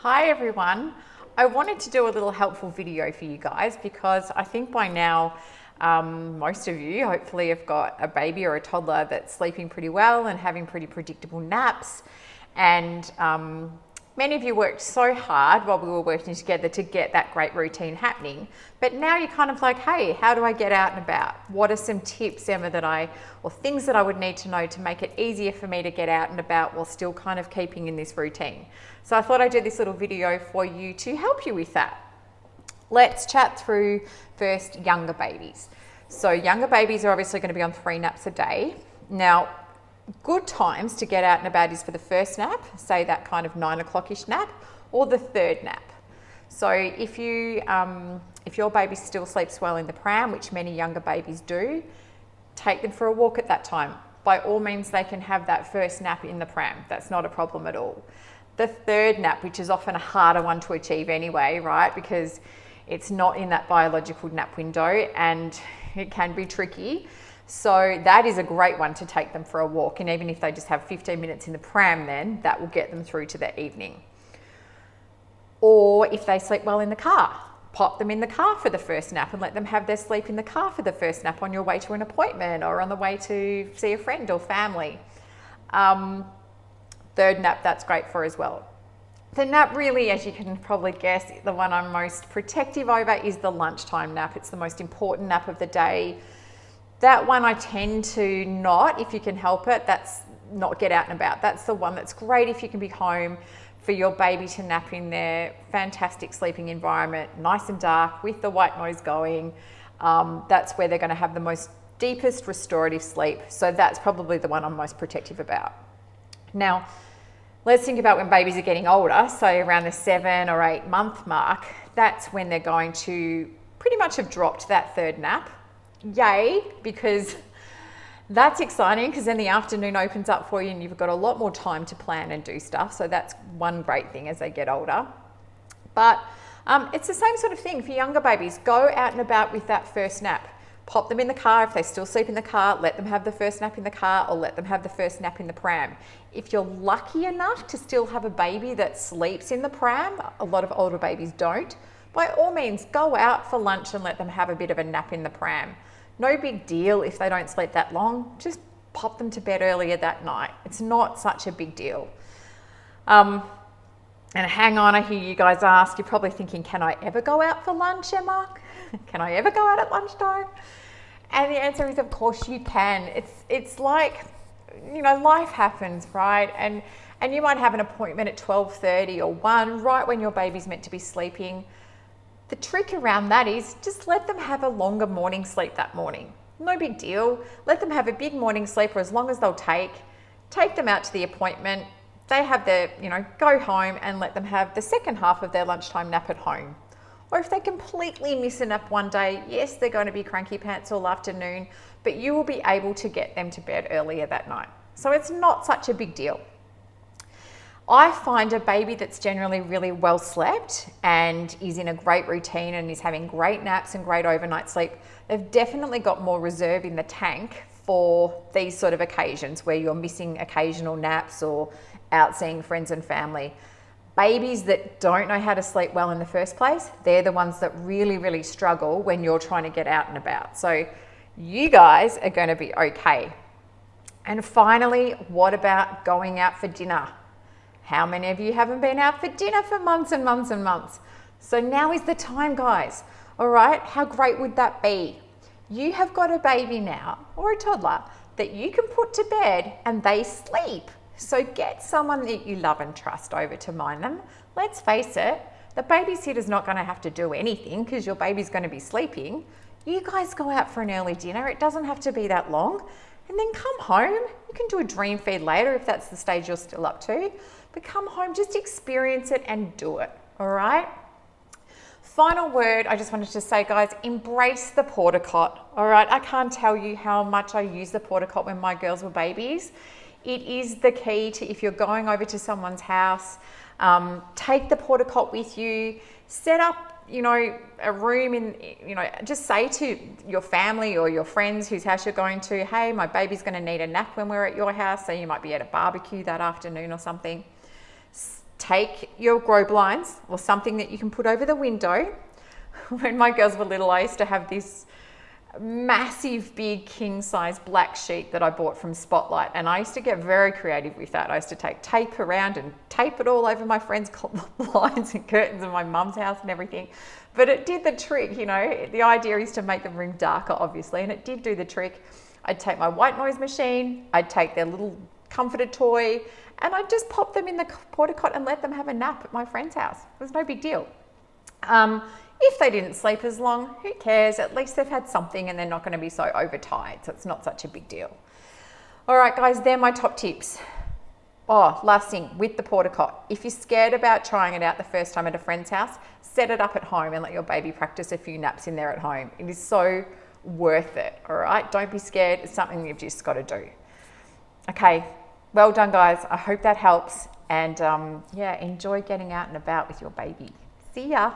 Hi everyone. I wanted to do a little helpful video for you guys because I think by now most of you hopefully have got a baby or a toddler that's sleeping pretty well and having pretty predictable naps, and many of you worked so hard while we were working together to get that great routine happening. But now you're kind of like, hey, how do I get out and about? What are some tips, Emma, or things that I would need to know to make it easier for me to get out and about while still kind of keeping in this routine? So I thought I'd do this little video for you to help you with that. Let's chat through first younger babies. So younger babies are obviously going to be on 3 naps a day. Now, good times to get out and about is for the first nap, say that kind of 9 o'clock-ish nap, or the third nap. So if your baby still sleeps well in the pram, which many younger babies do, take them for a walk at that time. By all means, they can have that first nap in the pram. That's not a problem at all. The third nap, which is often a harder one to achieve anyway, right? Because it's not in that biological nap window and it can be tricky. So that is a great one to take them for a walk. And even if they just have 15 minutes in the pram, then that will get them through to the evening. Or if they sleep well in the car, pop them in the car for the first nap and let them have their sleep in the car for the first nap on your way to an appointment or on the way to see a friend or family. Third nap, that's great for as well. The nap really, as you can probably guess, the one I'm most protective over is the lunchtime nap. It's the most important nap of the day. That one I tend to not, if you can help it, that's not get out and about. That's the one that's great if you can be home for your baby to nap in their fantastic sleeping environment, nice and dark with the white noise going. That's where they're going to have the most deepest restorative sleep. So that's probably the one I'm most protective about. Now, let's think about when babies are getting older, so around the 7 or 8 month mark. That's when they're going to pretty much have dropped that third nap. Yay, because that's exciting, because then the afternoon opens up for you and you've got a lot more time to plan and do stuff. So that's one great thing as they get older. But it's the same sort of thing for younger babies. Go out and about with that first nap. Pop them in the car. If they still sleep in the car, let them have the first nap in the car or let them have the first nap in the pram. If you're lucky enough to still have a baby that sleeps in the pram, a lot of older babies don't, by all means, go out for lunch and let them have a bit of a nap in the pram. No big deal if they don't sleep that long. Just pop them to bed earlier that night. It's not such a big deal. And hang on, I hear you guys ask, you're probably thinking, can I ever go out for lunch, Emma? Can I ever go out at lunchtime? And the answer is, of course you can. It's like, life happens, right? And you might have an appointment at 12:30 or 1, right when your baby's meant to be sleeping. The trick around that is just let them have a longer morning sleep that morning. No big deal. Let them have a big morning sleep for as long as they'll take them out to the appointment. They have their, go home and let them have the second half of their lunchtime nap at home. Or if they completely miss a nap one day, yes, they're going to be cranky pants all afternoon, but you will be able to get them to bed earlier that night. So it's not such a big deal. I find a baby that's generally really well slept and is in a great routine and is having great naps and great overnight sleep, they've definitely got more reserve in the tank for these sort of occasions where you're missing occasional naps or out seeing friends and family. Babies that don't know how to sleep well in the first place, they're the ones that really, really struggle when you're trying to get out and about. So you guys are going to be okay. And finally, what about going out for dinner? How many of you haven't been out for dinner for months and months and months? So now is the time, guys. All right, how great would that be? You have got a baby now or a toddler that you can put to bed and they sleep. So get someone that you love and trust over to mind them. Let's face it, the babysitter's not going to have to do anything because your baby's going to be sleeping. You guys go out for an early dinner. It doesn't have to be that long. And then come home. You can do a dream feed later if that's the stage you're still up to. But come home, just experience it and do it, all right? Final word, I just wanted to say, guys, embrace the porta cot, all right? I can't tell you how much I used the porta cot when my girls were babies. It is the key to, if you're going over to someone's house, take the porta cot with you, set up, a room in, just say to your family or your friends whose house you're going to, hey, my baby's going to need a nap when we're at your house. So you might be at a barbecue that afternoon or something. take your grow blinds or something that you can put over the window. When my girls were little, I used to have this massive big king size black sheet that I bought from Spotlight, and I used to get very creative with that. I used to take tape around and tape it all over my friends' blinds and curtains in my mum's house and everything. But it did the trick, you know. The idea is to make the room darker, obviously, and it did do the trick. I'd take my white noise machine, I'd take their little comforter toy, and I'd just pop them in the porta cot and let them have a nap at my friend's house. It was no big deal. If they didn't sleep as long, who cares? At least they've had something and they're not going to be so overtired, so it's not such a big deal. All right, guys, they're my top tips. Oh, last thing, with the porta cot. If you're scared about trying it out the first time at a friend's house, set it up at home and let your baby practice a few naps in there at home. It is so worth it, all right? Don't be scared. It's something you've just got to do. Okay, well done, guys. I hope that helps. And yeah, enjoy getting out and about with your baby. See ya.